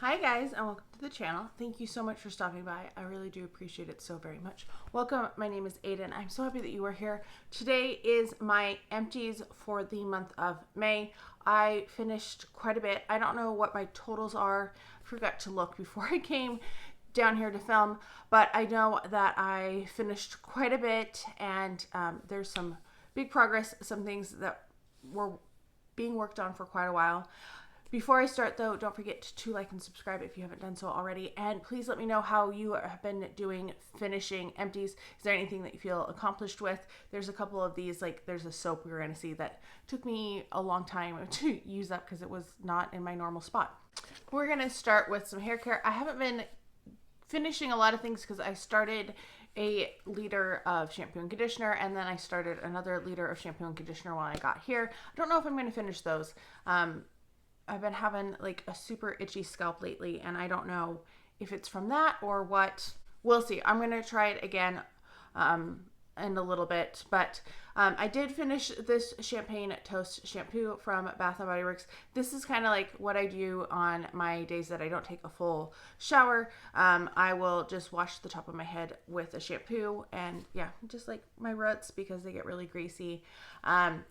Hi guys, and welcome to the channel. Thank you so much for stopping by. I really do appreciate it so very much. Welcome, my name is Aiden. I'm so happy that you are here. Today is my empties for the month of May. I finished quite a bit. I don't know what my totals are. I forgot to look before I came down here to film, but I know that I finished quite a bit, and there's some big progress, some things that were being worked on for quite a while. Before I start though, don't forget to like and subscribe if you haven't done so already. And please let me know how you have been doing finishing empties. Is there anything that you feel accomplished with? There's a couple of these, like there's a soap we're going to see that took me a long time to use up because it was not in my normal spot. We're going to start with some hair care. I haven't been finishing a lot of things because I started a liter of shampoo and conditioner, and then I started another liter of shampoo and conditioner while I got here. I don't know if I'm going to finish those. I've been having like a super itchy scalp lately, and I don't know if it's from that or what. We'll see. I'm going to try it again in a little bit, but I did finish this Champagne Toast shampoo from Bath & Body Works. This is kind of like what I do on my days that I don't take a full shower. I will just wash the top of my head with a shampoo, and yeah, just like my roots because they get really greasy.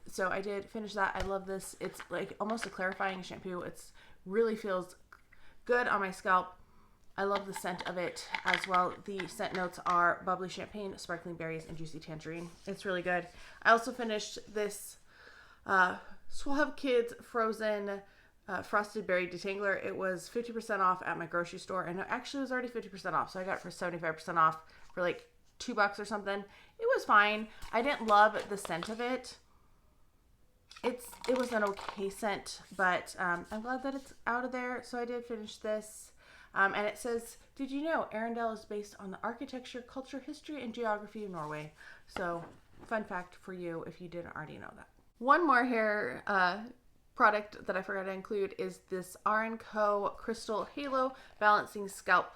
So I did finish that. I love this. It's like almost a clarifying shampoo. It's really feels good on my scalp. I love the scent of it as well. The scent notes are bubbly champagne, sparkling berries, and juicy tangerine. It's really good. I also finished this Suave Kids Frozen Frosted Berry Detangler. It was 50% off at my grocery store, and it actually was already 50% off, so I got it for 75% off for like $2 or something. It was fine. I didn't love the scent of it. It was an okay scent, but I'm glad that it's out of there, so I did finish this. And it says, did you know Arendelle is based on the architecture, culture, history, and geography of Norway? So, fun fact for you if you didn't already know that. One more hair product that I forgot to include is this R & Co. Crystal Halo Balancing Scalp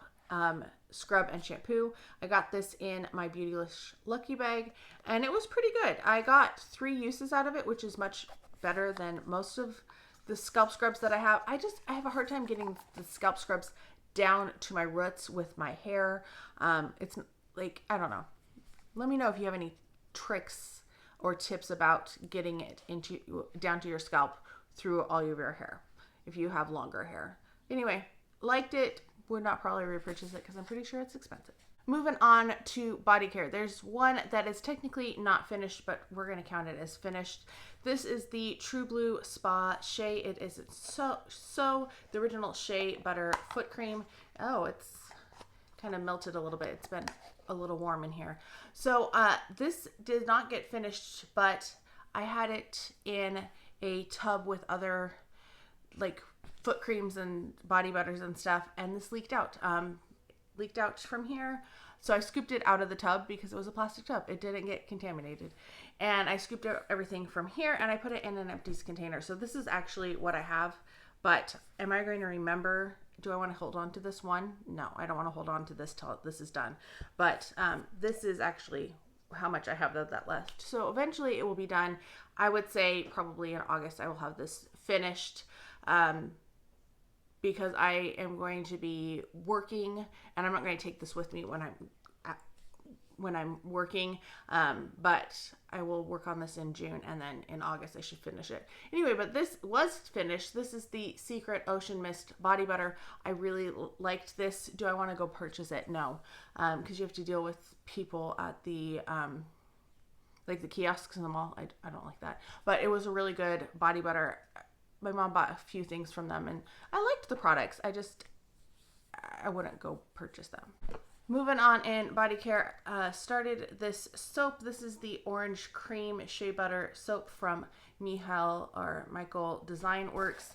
Scrub and Shampoo. I got this in my Beautylicious Lucky Bag, and it was pretty good. I got 3 uses out of it, which is much better than most of the scalp scrubs that I have. I have a hard time getting the scalp scrubs down to my roots with my hair. It's like, I don't know. Let me know if you have any tricks or tips about getting it down to your scalp through all of your hair if you have longer hair. Anyway, liked it. Would not probably repurchase it because I'm pretty sure it's expensive. Moving on to body care. There's one that is technically not finished, but we're going to count it as finished. This is the True Blue Spa Shea. It is so the original Shea Butter Foot Cream. Oh, it's kind of melted a little bit. It's been a little warm in here. So this did not get finished, but I had it in a tub with other like foot creams and body butters and stuff, and this leaked out. Leaked out from here. So I scooped it out of the tub because it was a plastic tub. It didn't get contaminated. And I scooped out everything from here and I put it in an empties container. So this is actually what I have. But am I going to remember? Do I want to hold on to this one? No, I don't want to hold on to this till this is done. But this is actually how much I have of that left. So eventually it will be done. I would say probably in August I will have this finished. Because I am going to be working, and I'm not going to take this with me when I'm working, but I will work on this in June, and then in August I should finish it. Anyway, but this was finished. This is the Seacret Ocean Mist Body Butter. I really liked this. Do I want to go purchase it? No, because you have to deal with people at the like the kiosks in the mall. I don't like that, but it was a really good body butter. My mom bought a few things from them, and I liked the products. I wouldn't go purchase them. Moving on in body care, started this soap. This is the Orange Cream Shea Butter Soap from Michael Design Works.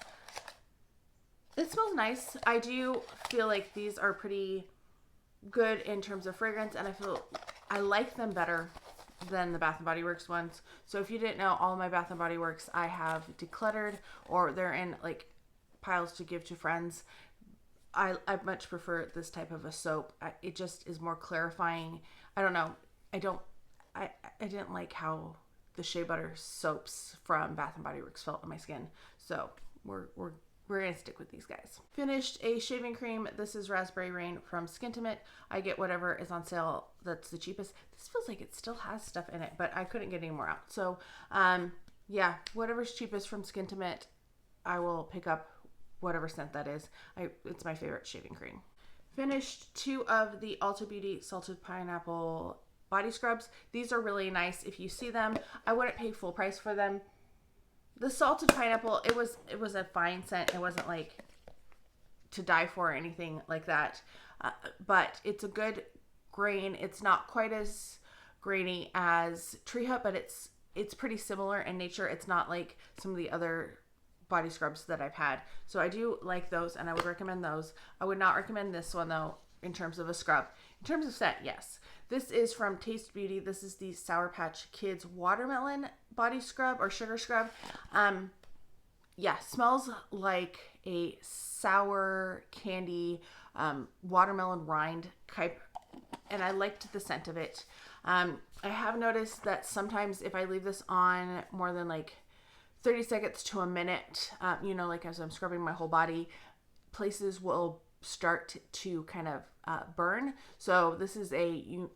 It smells nice. I do feel like these are pretty good in terms of fragrance, and I like them better than the Bath & Body Works ones. So if you didn't know, all my Bath & Body Works I have decluttered, or they're in like piles to give to friends. I much prefer this type of a soap. It just is more clarifying. I don't know. I didn't like how the shea butter soaps from Bath & Body Works felt on my skin. So we're we're going to stick with these guys. Finished a shaving cream. This is Raspberry Rain from Skintimate. I get whatever is on sale that's the cheapest. This feels like it still has stuff in it, but I couldn't get any more out. So, yeah, whatever's cheapest from Skintimate, I will pick up whatever scent that is. It's my favorite shaving cream. Finished 2 of the Ulta Beauty Salted Pineapple body scrubs. These are really nice. If you see them, I wouldn't pay full price for them. The salted pineapple, it was a fine scent. It wasn't like to die for or anything like that. But it's a good grain. It's not quite as grainy as Tree Hut, but it's pretty similar in nature. It's not like some of the other body scrubs that I've had. So I do like those, and I would recommend those. I would not recommend this one though in terms of a scrub. In terms of scent, yes. This is from Taste Beauty. This is the Sour Patch Kids Watermelon Body Scrub or Sugar Scrub. Yeah, smells like a sour candy, watermelon rind type, and I liked the scent of it. I have noticed that sometimes if I leave this on more than like 30 seconds to a minute, like as I'm scrubbing my whole body, places will start to kind of burn. So this is you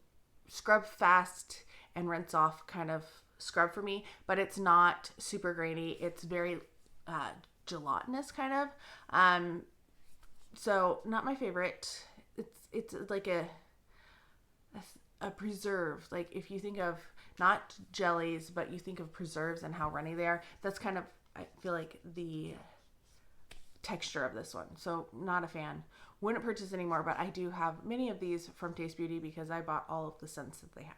scrub fast and rinse off kind of scrub for me, but it's not super grainy. It's very gelatinous kind of. So not my favorite. It's like a preserve. Like if you think of not jellies, but you think of preserves and how runny they are, that's kind of, I feel like, the texture of this one. So not a fan. Wouldn't purchase anymore, but I do have many of these from Taste Beauty because I bought all of the scents that they had.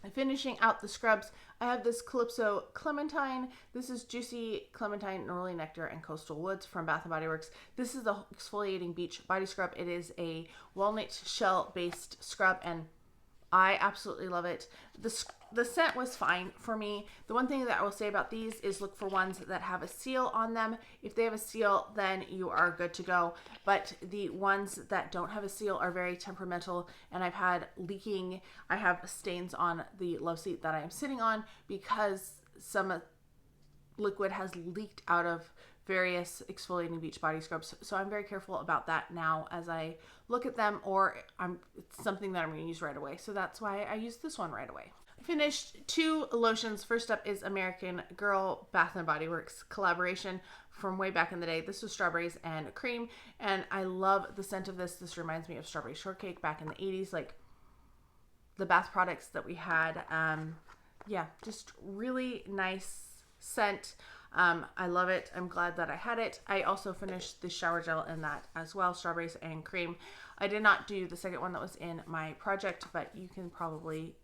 And finishing out the scrubs, I have this Calypso Clementine. This is Juicy Clementine, Norley Nectar, and Coastal Woods from Bath & Body Works. This is the Exfoliating Beach Body Scrub. It is a walnut shell-based scrub, and I absolutely love it. The scent was fine for me. The one thing that I will say about these is look for ones that have a seal on them. If they have a seal, then you are good to go. But the ones that don't have a seal are very temperamental, and I've had leaking. I have stains on the love seat that I am sitting on because some liquid has leaked out of various exfoliating beach body scrubs. So I'm very careful about that now as I look at them, or it's something that I'm going to use right away. So that's why I use this one right away. I finished 2 lotions. First up is American Girl Bath & Body Works collaboration from way back in the day. This was strawberries and cream, and I love the scent of this. This reminds me of strawberry shortcake back in the 80s, like the bath products that we had. Yeah, just really nice scent. I love it. I'm glad that I had it. I also finished the shower gel in that as well, strawberries and cream. I did not do the second one that was in my project, but you can probably,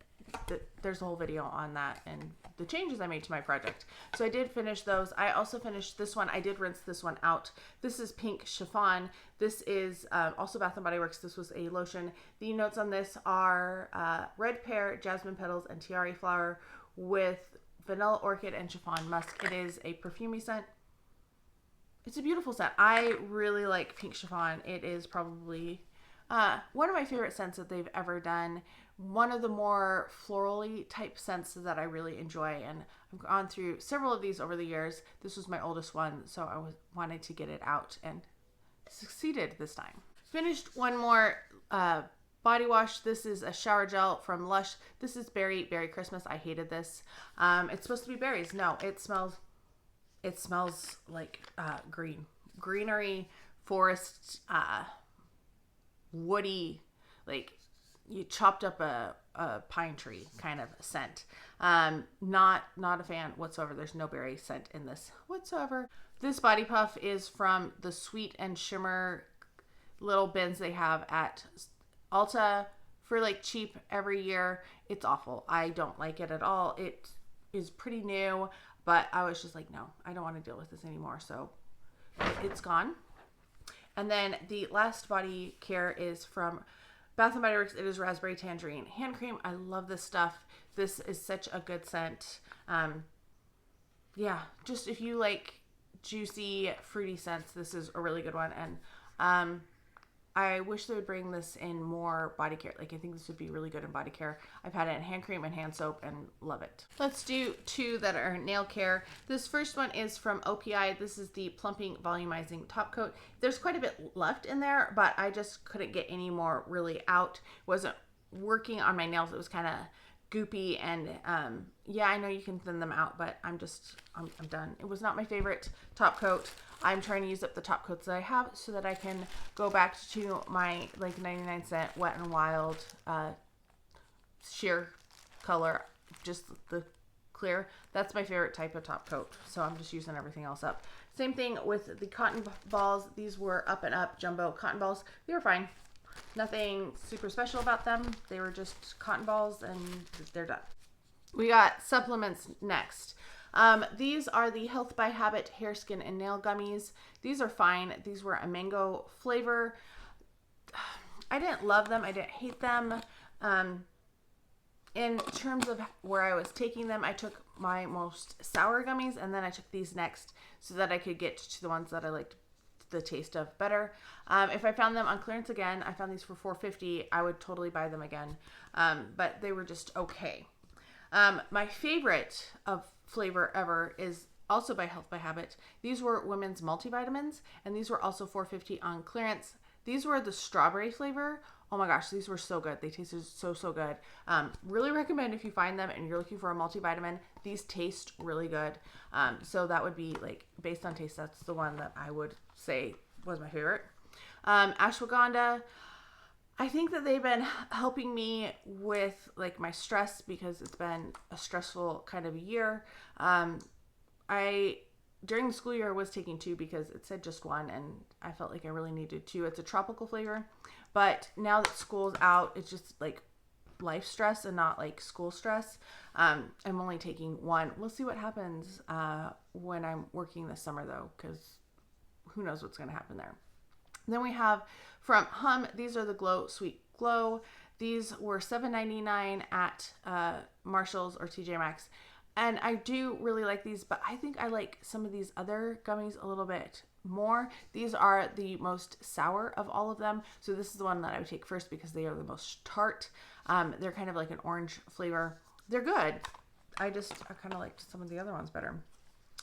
there's a whole video on that and the changes I made to my project. So I did finish those. I also finished this one. I did rinse this one out. This is Pink Chiffon. This is also Bath & Body Works. This was a lotion. The notes on this are red pear, jasmine petals, and tiare flower with vanilla orchid and chiffon musk. It is a perfumey scent. It's a beautiful scent. I really like Pink Chiffon. It is probably one of my favorite scents that they've ever done. One of the more florally type scents that I really enjoy, and I've gone through several of these over the years. This was my oldest one, so I wanted to get it out, and succeeded this time. Finished one more body wash. This is a shower gel from Lush. This is Berry Christmas. I hated this. It's supposed to be berries. No, it smells like greenery, forest, woody, like you chopped up a pine tree kind of scent. Not a fan whatsoever. There's no berry scent in this whatsoever. This body puff is from the Sweet and Shimmer little bins they have at Ulta for like cheap every year. It's awful. I don't like it at all. It is pretty new, but I was just like, no, I don't want to deal with this anymore. So it's gone. And then the last body care is from Bath & Body Works. It is Raspberry Tangerine hand cream. I love this stuff. This is such a good scent. Yeah, just if you like juicy, fruity scents, this is a really good one. And I wish they would bring this in more body care. Like, I think this would be really good in body care. I've had it in hand cream and hand soap and love it. Let's do two that are nail care. This first one is from OPI. This is the Plumping Volumizing Top Coat. There's quite a bit left in there, but I just couldn't get any more really out. Wasn't working on my nails. It was kind of goopy, and yeah, I know you can thin them out, but I'm done. It was not my favorite top coat. I'm trying to use up the top coats that I have so that I can go back to my like 99-cent Wet n Wild sheer color, just the clear. That's my favorite type of top coat, so I'm just using everything else up. Same thing with the cotton balls. These were Up and Up jumbo cotton balls. They were fine. Nothing super special about them. They were just cotton balls and they're done. We got supplements next. These are the Health by Habit hair, skin, and nail gummies. These are fine. These were a mango flavor. I didn't love them. I didn't hate them. In terms of where I was taking them, I took my most sour gummies and then I took these next so that I could get to the ones that I liked the taste of better. If I found them on clearance again, I found these for $4.50, I would totally buy them again. But they were just okay. My favorite of flavor ever is also by Health by Habit. These were women's multivitamins, and these were also $4.50 on clearance. These were the strawberry flavor. Oh my gosh, these were so good. They tasted so good. Really recommend if you find them and you're looking for a multivitamin. These taste really good. So that would be like, based on taste, that's the one that I would say was my favorite. Ashwagandha. I think that they've been helping me with like my stress because it's been a stressful kind of a year. During the school year, I was taking two because it said just one, and I felt like I really needed two. It's a tropical flavor, but now that school's out, it's just like life stress and not like school stress. I'm only taking one. We'll see what happens when I'm working this summer though, because who knows what's going to happen there. Then we have from Hum, these are the Glow Sweet Glow. These were $7.99 at Marshall's or TJ Maxx. And I do really like these, but I think I like some of these other gummies a little bit more. These are the most sour of all of them. So this is the one that I would take first because they are the most tart. They're kind of like an orange flavor. They're good. I kind of liked some of the other ones better.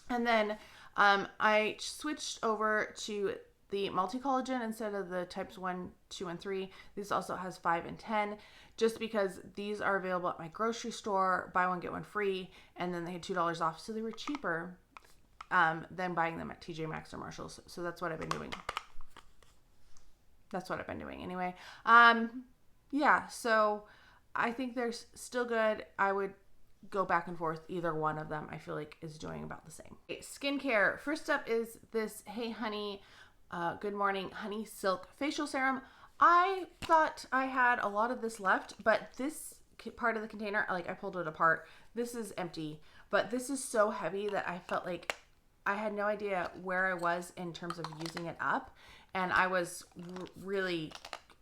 And then I switched over to the multi-collagen instead of the types 1, 2, and 3. This also has 5 and 10, just because these are available at my grocery store, buy one, get one free, and then they had $2 off, so they were cheaper than buying them at TJ Maxx or Marshall's. So that's what I've been doing. Anyway. Yeah, so I think they're still good. I would go back and forth. Either one of them I feel like is doing about the same. Okay, skincare. First up is this Hey Honey Good Morning Honey Silk Facial Serum. I thought I had a lot of this left, but this part of the container, like I pulled it apart. This is empty, but this is so heavy that I felt like I had no idea where I was in terms of using it up. And I was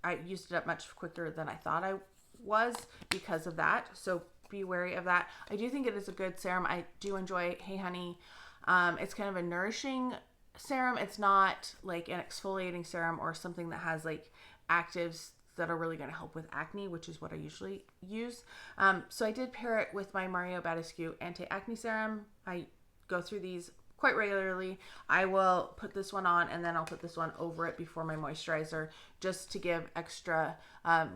I used it up much quicker than I thought I was because of that. So be wary of that. I do think it is a good serum. I do enjoy Hey Honey. It's kind of a nourishing serum. It's not like an exfoliating serum or something that has like actives that are really going to help with acne, which is what I usually use. So I did pair it with my Mario Badescu anti-acne serum. I go through these quite regularly. I will put this one on and then I'll put this one over it before my moisturizer, just to give extra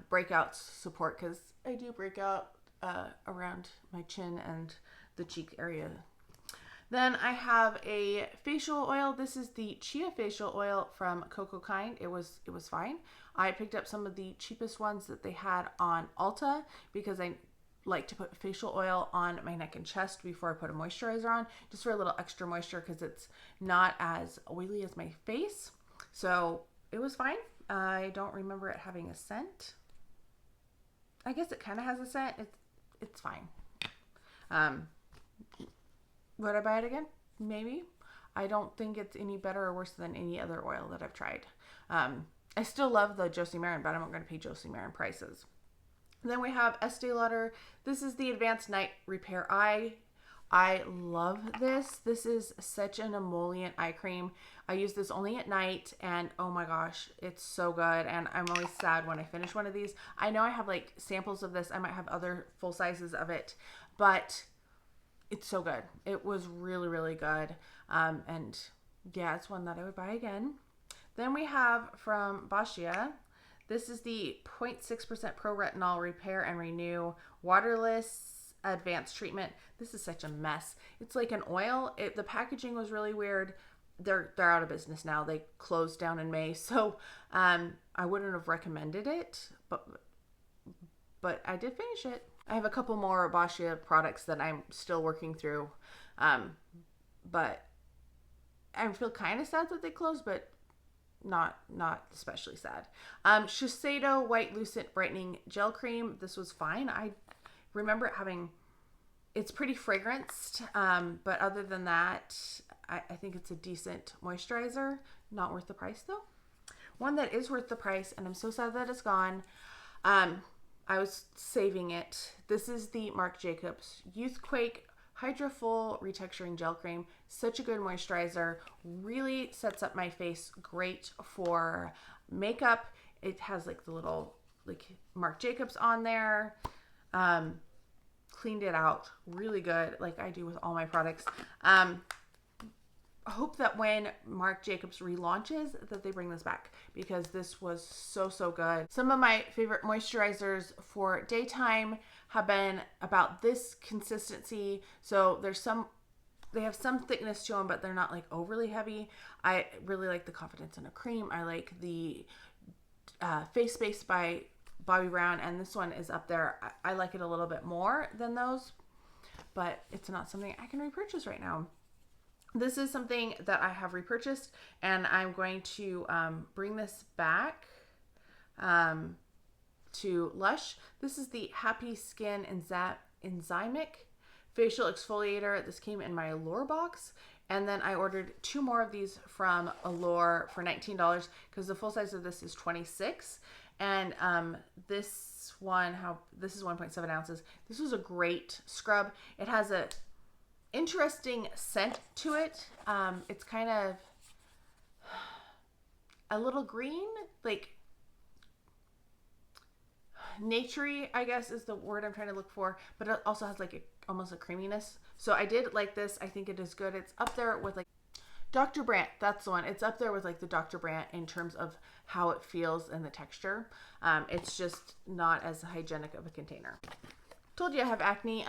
breakout support, because I do break out around my chin and the cheek area. Then I have a facial oil. This is the Chia facial oil from Coco Kind. It was fine. I picked up some of the cheapest ones that they had on Ulta because I like to put facial oil on my neck and chest before I put a moisturizer on, just for a little extra moisture, because it's not as oily as my face. So it was fine. I don't remember it having a scent. I guess it kind of has a scent. It's fine. Would I buy it again? Maybe. I don't think it's any better or worse than any other oil that I've tried. I still love the Josie Maran, but I'm not going to pay Josie Maran prices. Then we have Estee Lauder. This is the Advanced Night Repair Eye I love this. This is such an emollient eye cream. I use this only at night, and oh my gosh, it's so good. And I'm always sad when I finish one of these. I know I have like samples of this. I might have other full sizes of it, but it's so good. It was really, really good. And yeah, it's one that I would buy again. Then we have from Boscia. This is the 0.6% Pro Retinol Repair and Renew Waterless Advanced Treatment. This is such a mess. It's like an oil. The packaging was really weird. They're out of business now. They closed down in May, so I wouldn't have recommended it, but I did finish it. I have a couple more Boscia products that I'm still working through, but I feel kind of sad that they closed, but not especially sad. Shiseido White Lucent Brightening Gel Cream. This was fine. I remember it's pretty fragranced, but other than that, I think it's a decent moisturizer. Not worth the price though. One that is worth the price, and I'm so sad that it's gone. I was saving it. This is the Marc Jacobs Youthquake Hydrofull Retexturing Gel Cream. Such a good moisturizer. Really sets up my face great for makeup. It has like the little like Marc Jacobs on there. Cleaned it out really good, like I do with all my products. Hope that when Marc Jacobs relaunches that they bring this back, because this was so good. Some of my favorite moisturizers for daytime have been about this consistency. So they have some thickness to them, but they're not like overly heavy. I really like the Confidence in a Cream. I like the Face Base by Bobbi Brown, and this one is up there. I like it a little bit more than those, but it's not something I can repurchase right now. This is something that I have repurchased, and I'm going to bring this back to Lush. This is the Happy Skin Enzymic Facial Exfoliator. This came in my Allure box, and then I ordered 2 more of these from Allure for $19 because the full size of this is 26. And this is 1.7 ounces. This was a great scrub. It has a interesting scent to it. It's kind of a little green, like naturey, I guess is the word I'm trying to look for, but it also has like almost a creaminess. So I did like this. I think it is good. It's up there with like Dr. Brandt. That's the one. It's up there with like the Dr. Brandt in terms of how it feels and the texture. It's just not as hygienic of a container. Told you I have acne.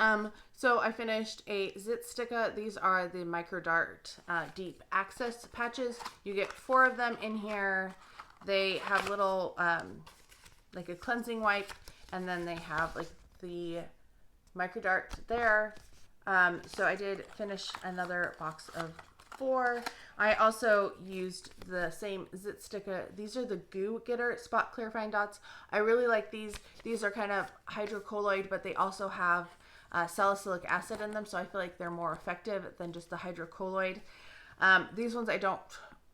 So I finished a Zit Sticka. These are the Micro Dart Deep Access patches. You get 4 of them in here. They have little like a cleansing wipe, and then they have like the Micro Dart there. So I did finish another box of 4. I also used the same Zit Sticka. These are the Goo Getter Spot Clarifying Dots. I really like these. These are kind of hydrocolloid, but they also have salicylic acid in them, so I feel like they're more effective than just the hydrocolloid. These ones I don't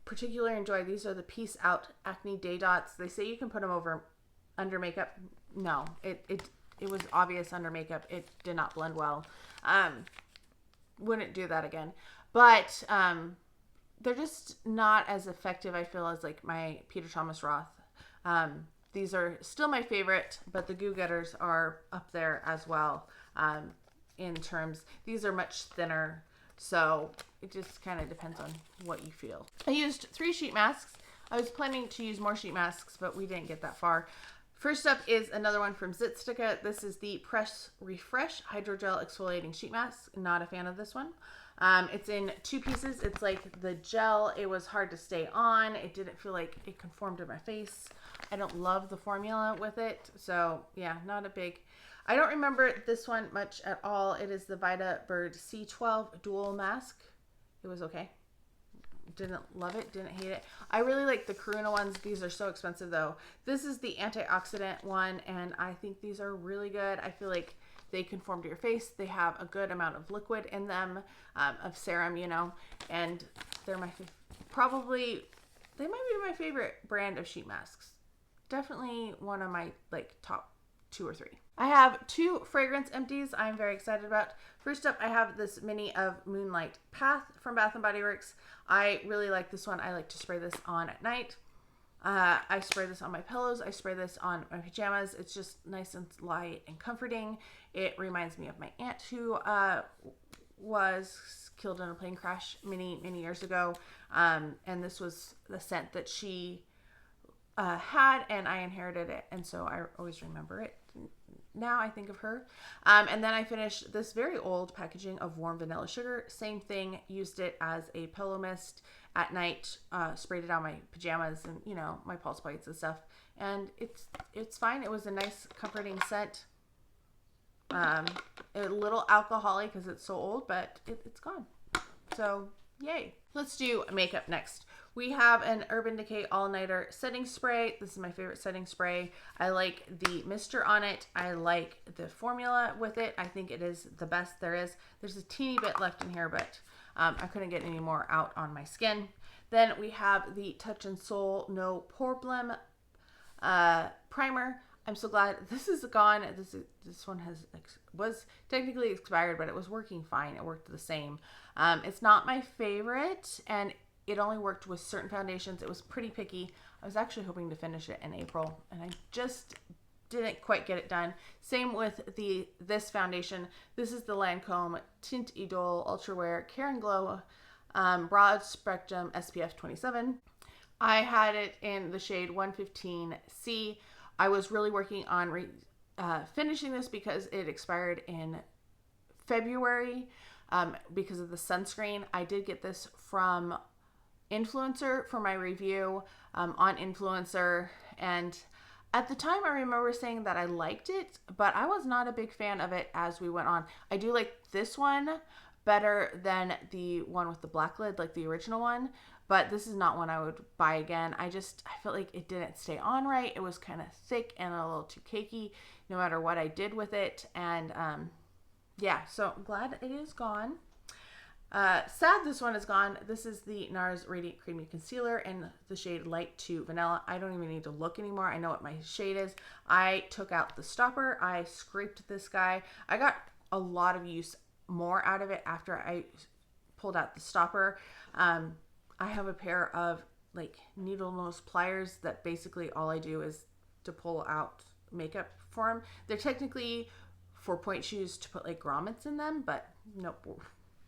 particularly enjoy. These are the Peace Out Acne Day Dots. They say you can put them under makeup. No, it was obvious under makeup. It did not blend well. Wouldn't do that again. But they're just not as effective, I feel, as like my Peter Thomas Roth. These are still my favorite, but the Goo Getters are up there as well in terms. These are much thinner, so it just kind of depends on what you feel. I used 3 sheet masks. I was planning to use more sheet masks, but we didn't get that far. First up is another one from Zit Sticka. This is the Press Refresh Hydrogel Exfoliating Sheet Mask. Not a fan of this one. It's in 2 pieces. It's like the gel. It was hard to stay on. It didn't feel like it conformed to my face. I don't love the formula with it. So yeah, not a big. I don't remember this one much at all. It is the Vita Bird C12 Dual Mask. It was okay. Didn't love it, didn't hate it. I really like the Karuna ones. These are so expensive though. This is the antioxidant one, and I think these are really good. I feel like they conform to your face. They have a good amount of liquid in them, of serum, you know, and they're my they might be my favorite brand of sheet masks. Definitely one of my like top 2 or 3. I have 2 fragrance empties I'm very excited about. First up, I have this mini of Moonlight Path from Bath & Body Works. I really like this one. I like to spray this on at night. I spray this on my pillows. I spray this on my pajamas. It's just nice and light and comforting. It reminds me of my aunt who was killed in a plane crash many years ago. And this was the scent that she had, and I inherited it. And so I always remember it. Now I think of her. And then I finished this very old packaging of Warm Vanilla Sugar. Same thing, used it as a pillow mist at night, sprayed it on my pajamas and, you know, my pulse bites and stuff. And it's fine. It was a nice, comforting scent. A little alcoholic because it's so old, but it's gone. So, yay. Let's do makeup next. We have an Urban Decay All-Nighter Setting Spray. This is my favorite setting spray. I like the mister on it. I like the formula with it. I think it is the best there is. There's a teeny bit left in here, but I couldn't get any more out on my skin. Then we have the Touch and Soul No Problem Primer. I'm so glad this is gone. This one was technically expired, but it was working fine. It worked the same. It's not my favorite, and it only worked with certain foundations. It was pretty picky. I was actually hoping to finish it in April, and I just didn't quite get it done. Same with this foundation. This is the Lancome Tint Idole Ultra Wear Care and Glow Broad Spectrum SPF 27. I had it in the shade 115C. I was really working on finishing this because it expired in February because of the sunscreen. I did get this from Influencer for my review on Influencer, and at the time I remember saying that I liked it, but I was not a big fan of it as we went on. I do like this one better than the one with the black lid, like the original one, but this is not one I would buy again. I felt like it didn't stay on right. It was kind of thick and a little too cakey no matter what I did with it, and yeah, so I'm glad it is gone. Sad this one is gone. This is the NARS Radiant Creamy Concealer in the shade Light to Vanilla. I don't even need to look anymore. I know what my shade is. I took out the stopper. I scraped this guy. I got a lot of use more out of it after I pulled out the stopper. I have a pair of like needle nose pliers that basically all I do is to pull out makeup for them. They're technically for point shoes to put like grommets in them, but nope.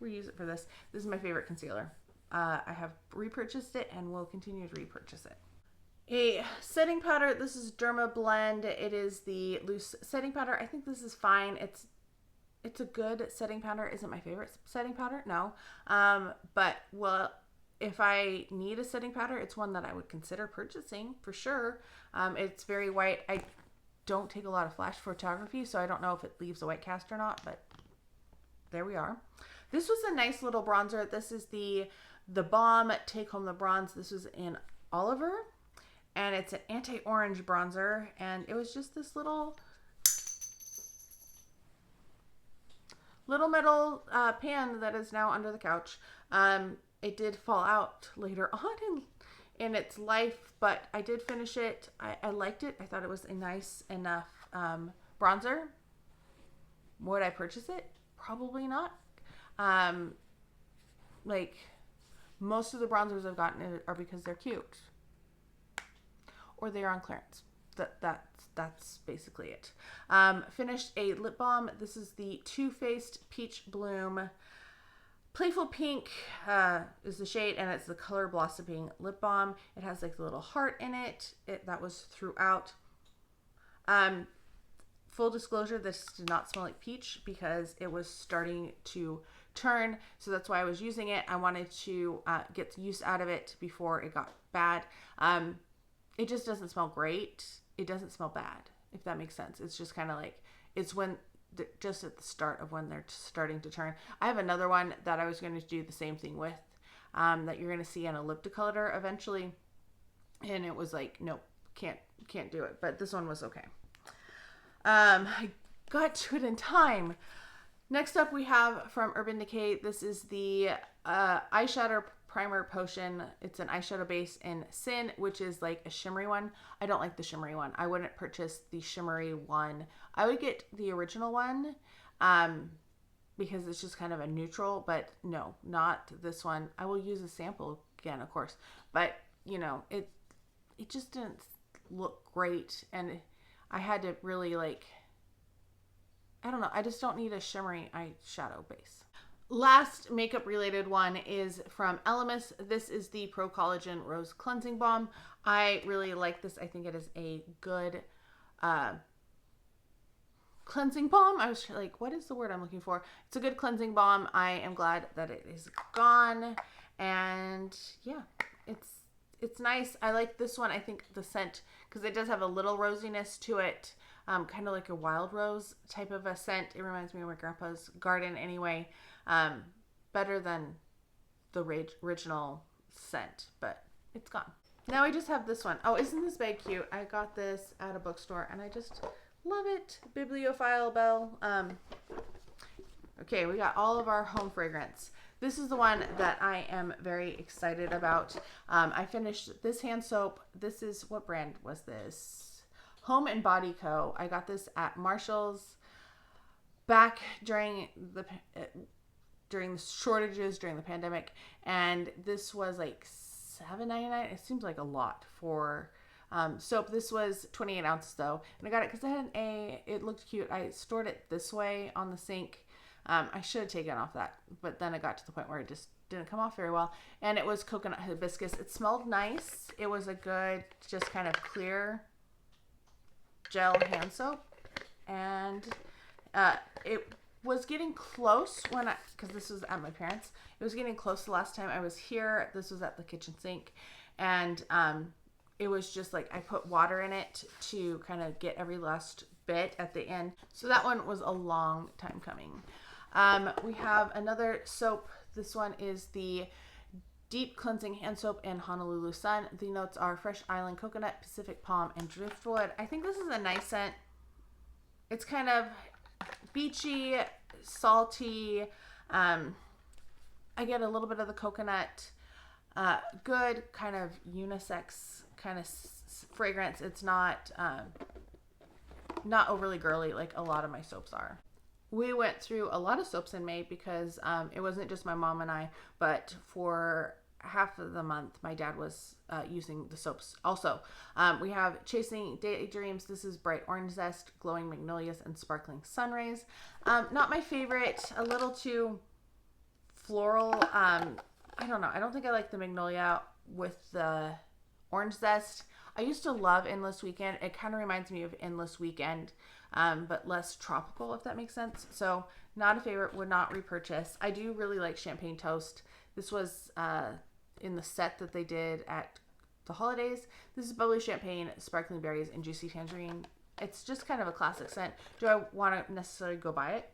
Reuse it for this. This is my favorite concealer. I have repurchased it and will continue to repurchase it. A setting powder. This is Derma Blend. It is the loose setting powder. I think this is fine. It's a good setting powder. Isn't my favorite setting powder? No. But well, if I need a setting powder, it's one that I would consider purchasing for sure. It's very white. I don't take a lot of flash photography, so I don't know if it leaves a white cast or not, but there we are. This was a nice little bronzer. This is the Balm Take Home the Bronze. This was in Oliver, and it's an anti-orange bronzer, and it was just this little metal pan that is now under the couch. It did fall out later on in its life, but I did finish it. I liked it. I thought it was a nice enough bronzer. Would I purchase it? Probably not. Like most of the bronzers I've gotten are because they're cute or they're on clearance. That's basically it. Finished a lip balm. This is the Too Faced Peach Bloom Playful Pink is the shade, and it's the Color Blossoming lip balm. It has like the little heart in it. That was throughout. Full disclosure, this did not smell like peach because it was starting to turn, so that's why I was using it. I wanted to get use out of it before it got bad. It just doesn't smell great. It doesn't smell bad, if that makes sense. It's just kind of like, it's when just at the start of when they're starting to turn. I have another one that I was going to do the same thing with, that you're going to see in a lip decolor eventually, and it was like, nope, can't do it. But this one was okay. I got to it in time. Next up we have from Urban Decay. This is the eyeshadow primer potion. It's an eyeshadow base in Sin, which is like a shimmery one. I don't like the shimmery one. I wouldn't purchase the shimmery one. I would get the original one because it's just kind of a neutral, but no, not this one. I will use a sample again, of course, but you know, it just didn't look great, and I had to really like, I don't know, I just don't need a shimmery eyeshadow base. Last makeup related one is from Elemis. This is the Pro Collagen Rose Cleansing Balm. I really like this. I think it is a good cleansing balm. I was like, what is the word I'm looking for? It's a good cleansing balm. I am glad that it is gone. And yeah, it's nice. I like this one. I think the scent, because it does have a little rosiness to it. Kind of like a wild rose type of a scent. It reminds me of my grandpa's garden anyway. Better than the original scent, but it's gone. Now I just have this one. Oh, isn't this bag cute? I got this at a bookstore and I just love it. Bibliophile Belle. Okay, we got all of our home fragrance. This is the one that I am very excited about. I finished this hand soap. This is, what brand was this? Home and Body Co. I got this at Marshall's back during the shortages during the pandemic, and this was like $7.99. It seems like a lot for soap. This was 28 ounces though, and I got it because it looked cute. I stored it this way on the sink. I should have taken off that, but then it got to the point where it just didn't come off very well, and it was coconut hibiscus. It smelled nice. It was a good, just kind of clear gel hand soap, and it was getting close because this was at my parents'. It was getting close the last time I was here. This was at the kitchen sink, and it was just like I put water in it to kind of get every last bit at the end. So that one was a long time coming. We have another soap. This one is the Deep Cleansing Hand Soap in Honolulu Sun. The notes are fresh island coconut, Pacific palm, and driftwood. I think this is a nice scent. It's kind of beachy, salty. I get a little bit of the coconut. Good kind of unisex kind of fragrance. It's not overly girly like a lot of my soaps are. We went through a lot of soaps in May because it wasn't just my mom and I, but for half of the month my dad was using the soaps also. We have Chasing Daydreams. This is Bright Orange Zest, Glowing Magnolias, and Sparkling Sunrays. Not my favorite. A little too floral. I don't know. I don't think I like the magnolia with the orange zest. I used to love Endless Weekend. It kind of reminds me of Endless Weekend, but less tropical, if that makes sense. So not a favorite, would not repurchase. I do really like Champagne Toast. This was in the set that they did at the holidays. This is Bubbly Champagne, Sparkling Berries, and Juicy Tangerine. It's just kind of a classic scent. Do I want to necessarily go buy it?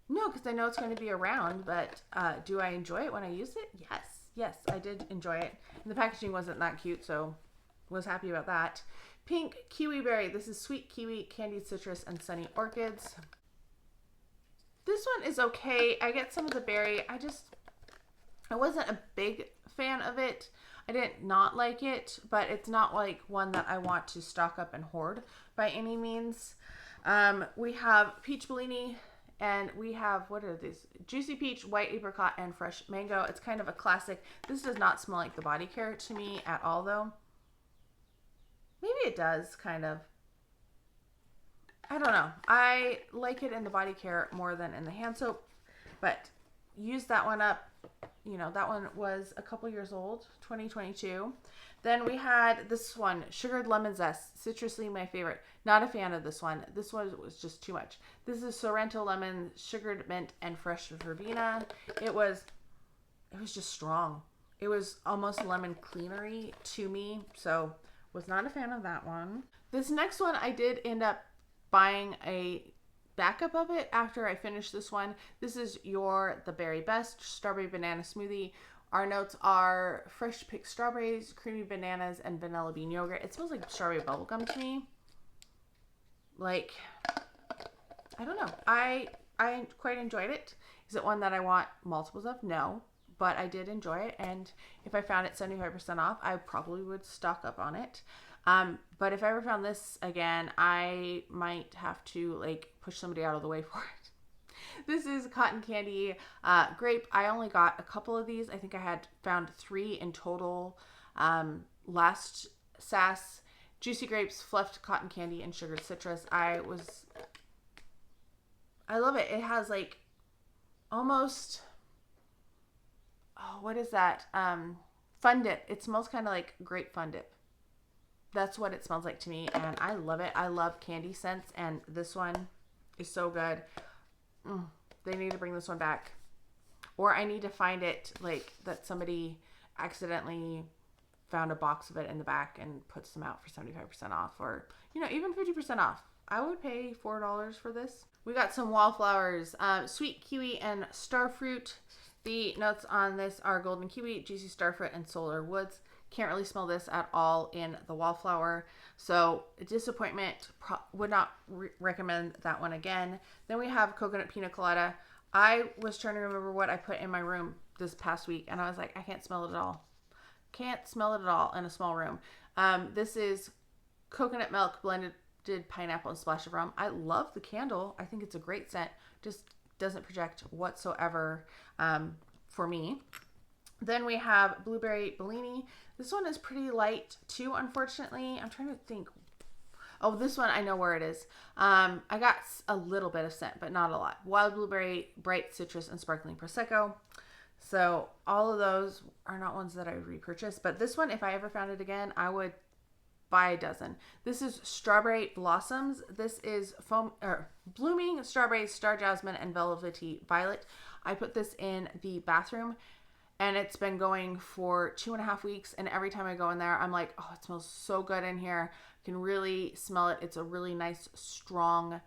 No, because I know it's going to be around, but do I enjoy it when I use it? Yes, I did enjoy it. And the packaging wasn't that cute, so was happy about that. Pink Kiwi Berry. This is Sweet Kiwi, Candied Citrus, and Sunny Orchids. This one is okay. I get some of the berry. I wasn't a big fan of it. I didn't not like it, but it's not like one that I want to stock up and hoard by any means. We have Peach Bellini, and we have, what are these? Juicy Peach, White Apricot, and Fresh Mango. It's kind of a classic. This does not smell like the body care to me at all, though. Maybe it does, kind of. I don't know. I like it in the body care more than in the hand soap, but use that one up. You know, that one was a couple years old, 2022. Then we had this one, Sugared Lemon Zest, citrusly, my favorite. Not a fan of this one. This one was just too much. This is Sorrento Lemon, Sugared Mint, and Fresh Verbena. It was just strong. It was almost lemon cleanery to me, so was not a fan of that one. This next one, I did end up buying a backup of it after I finished this one. This is The Berry Best Strawberry Banana Smoothie. Our notes are fresh picked strawberries, creamy bananas, and vanilla bean yogurt. It smells like strawberry bubblegum to me. Like, I don't know. I quite enjoyed it. Is it one that I want multiples of? No. but I did enjoy it. And if I found it 75% off, I probably would stock up on it. But if I ever found this again, I might have to like push somebody out of the way for it. This is cotton candy grape. I only got a couple of these. I think I had found 3 in total last SAS. Juicy grapes, fluffed cotton candy, and sugared citrus. I love it. It has like almost, oh, what is that? Fun dip. It smells kind of like grape fun dip. That's what it smells like to me, and I love it. I love candy scents, and this one is so good. They need to bring this one back. Or I need to find it, like, that somebody accidentally found a box of it in the back and puts them out for 75% off, or, you know, even 50% off. I would pay $4 for this. We got some wallflowers, sweet kiwi and starfruit. The notes on this are golden kiwi, juicy starfruit, and solar woods. Can't really smell this at all in the wallflower. So disappointment, would not recommend that one again. Then we have coconut pina colada. I was trying to remember what I put in my room this past week, and I was like, I can't smell it at all. Can't smell it at all in a small room. This is coconut milk blended pineapple and splash of rum. I love the candle. I think it's a great scent. Just doesn't project whatsoever for me. Then we have blueberry Bellini. This one is pretty light too, unfortunately. I'm trying to think. Oh, this one, I know where it is. I got a little bit of scent, but not a lot. Wild blueberry, bright citrus, and sparkling prosecco. So all of those are not ones that I repurchased. But this one, if I ever found it again, I would buy a dozen. This is strawberry blossoms. This is blooming strawberry, star jasmine, and velvety violet. I put this in the bathroom, and it's been going for 2.5 weeks. And every time I go in there, I'm like, oh, it smells so good in here. I can really smell it. It's a really nice, strong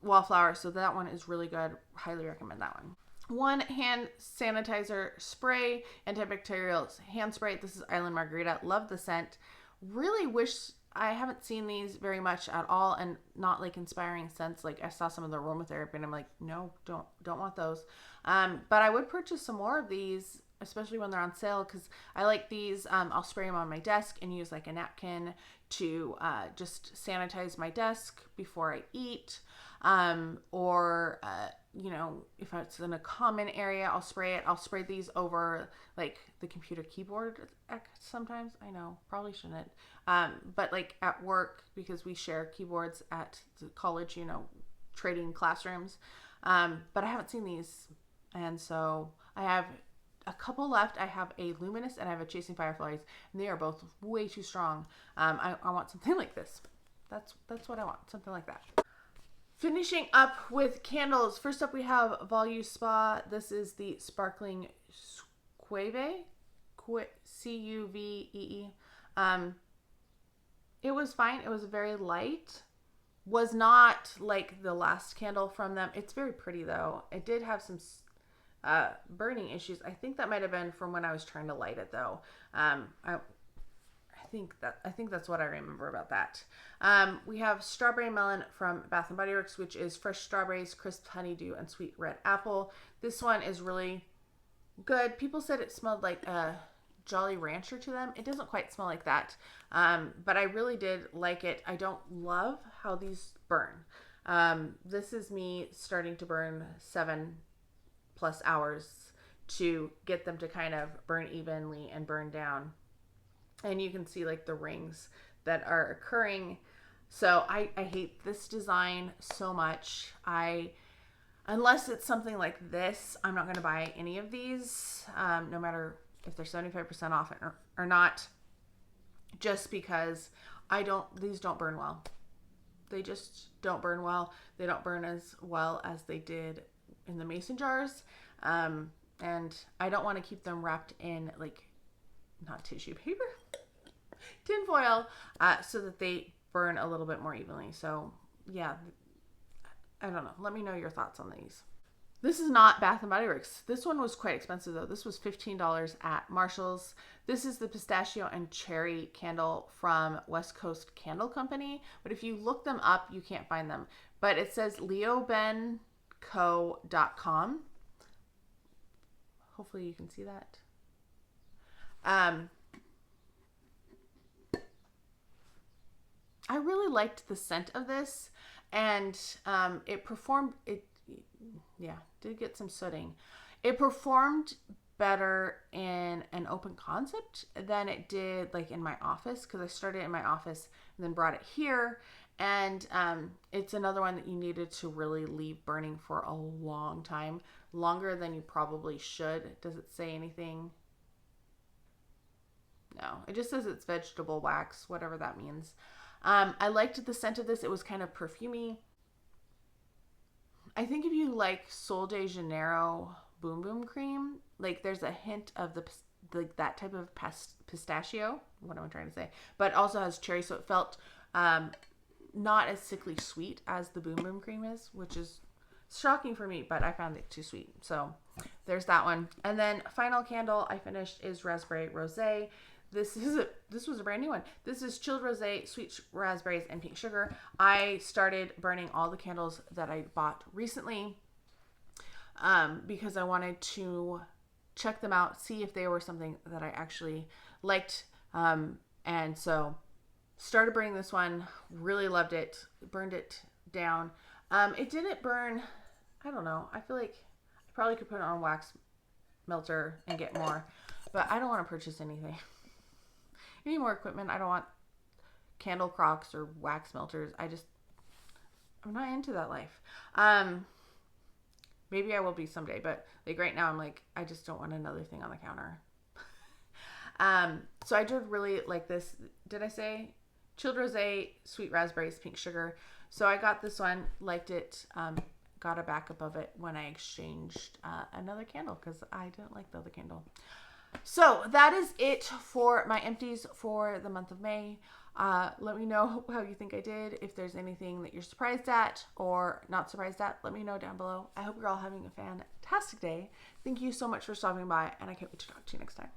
wallflower. So that one is really good. Highly recommend that one. One hand sanitizer spray, antibacterial hand spray. This is Island Margarita. Love the scent. Really wish, I haven't seen these very much at all, and not like inspiring scents. Like I saw some of the aromatherapy and I'm like, no, don't want those. But I would purchase some more of these, especially when they're on sale, because I like these. I'll spray them on my desk and use like a napkin to just sanitize my desk before I eat. Or you know, if it's in a common area, I'll spray it. I'll spray these over like the computer keyboard sometimes. I know, probably shouldn't. But like at work, because we share keyboards at the college, you know, trading classrooms. But I haven't seen these. And so I have a couple left. I have a Luminous and I have a Chasing Fireflies, and they are both way too strong. I want something like this. That's what I want. Something like that. Finishing up with candles. First up, we have Volu Spa. This is the Sparkling Cueve. Cuvee. It was fine. It was very light. Was not like the last candle from them. It's very pretty though. It did have some burning issues. I think that might have been from when I was trying to light it though. I think that's what I remember about that. We have Strawberry Melon from Bath & Body Works, which is fresh strawberries, crisp honeydew, and sweet red apple. This one is really good. People said it smelled like a Jolly Rancher to them. It doesn't quite smell like that, but I really did like it. I don't love how these burn. This is me starting to burn 7+ hours to get them to kind of burn evenly and burn down. And you can see like the rings that are occurring. So I hate this design so much. Unless it's something like this, I'm not going to buy any of these, no matter if they're 75% off or not, just because these don't burn well. They just don't burn well. They don't burn as well as they did in the mason jars. And I don't want to keep them wrapped in like, not tissue paper, tin foil, so that they burn a little bit more evenly. So yeah, I don't know. Let me know your thoughts on these. This is not Bath & Body Works. This one was quite expensive though. This was $15 at Marshall's. This is the pistachio and cherry candle from West Coast Candle Company. But if you look them up, you can't find them. But it says leobenco.com. Hopefully you can see that. I really liked the scent of this, and it performed, did get some sooting. It performed better in an open concept than it did like in my office, because I started in my office and then brought it here. And it's another one that you needed to really leave burning for a long time, longer than you probably should. Does it say anything? No, it just says it's vegetable wax, whatever that means. I liked the scent of this. It was kind of perfumey. I think if you like Sol de Janeiro Boom Boom Cream, like there's a hint of that type of pistachio. What am I trying to say? But also has cherry, so it felt not as sickly sweet as the Boom Boom Cream is, which is shocking for me, but I found it too sweet. So there's that one. And then final candle I finished is Raspberry Rosé. This was a brand new one. This is chilled rosé, sweet raspberries, and pink sugar. I started burning all the candles that I bought recently because I wanted to check them out, see if they were something that I actually liked. And so started burning this one, really loved it, burned it down. It didn't burn, I don't know. I feel like I probably could put it on wax melter and get more, but I don't want to purchase anything. Any more equipment. I don't want candle crocks or wax melters. I'm not into that life. Maybe I will be someday, but like right now I'm like, I just don't want another thing on the counter. So I did really like this. Did I say chilled rosé, sweet raspberries, pink sugar? So I got this one, liked it, got a backup of it when I exchanged another candle because I didn't like the other candle. So that is it for my empties for the month of May. Let me know how you think I did. If there's anything that you're surprised at or not surprised at, let me know down below. I hope you're all having a fantastic day. Thank you so much for stopping by, and I can't wait to talk to you next time.